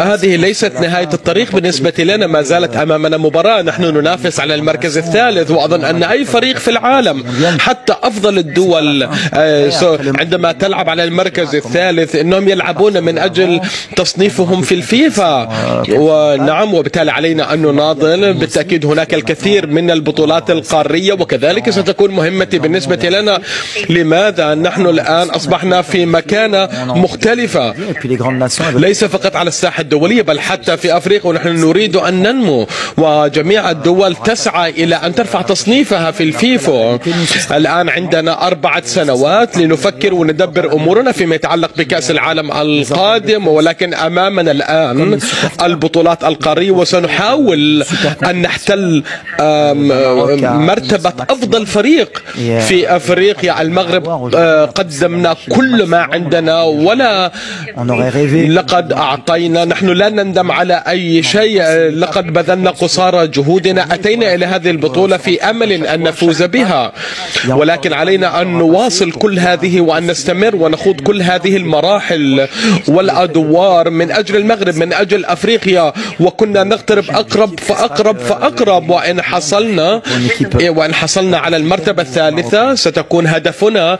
فهذه ليست نهاية الطريق بالنسبة لنا، ما زالت أمامنا مباراة. نحن ننافس على المركز الثالث، وأظن أن أي فريق في العالم حتى أفضل الدول عندما تلعب على المركز الثالث إنهم يلعبون من أجل تصنيفهم في الفيفا. ونعم، وبالتالي علينا أن نناضل. بالتأكيد هناك الكثير من البطولات القارية، وكذلك ستكون مهمتي بالنسبة لنا. لماذا نحن الآن أصبحنا في مكانة مختلفة، ليس فقط على الساحة الدولية بل حتى في أفريقيا، ونحن نريد أن ننمو، وجميع الدول تسعى إلى أن ترفع تصنيفها في الفيفا. الآن عندنا 4 سنوات لنفكر وندبر أمورنا فيما يتعلق بكأس العالم القادم، ولكن أمامنا الآن البطولات القارية، وسنحاول أن نحتل مرتبة أفضل فريق في أفريقيا. المغرب قدمنا كل ما عندنا ولا لقد أعطينا، نحن لا نندم على أي شيء، لقد بذلنا قصارى جهودنا، أتينا إلى هذه البطولة في أمل أن نفوز بها، ولكن علينا أن نواصل كل هذه وأن نستمر ونخوض كل هذه المراحل والأدوار من أجل المغرب، من أجل أفريقيا. وكنا نقترب أقرب فأقرب فأقرب، وإن حصلنا على المرتبة الثالثة ستكون هدفنا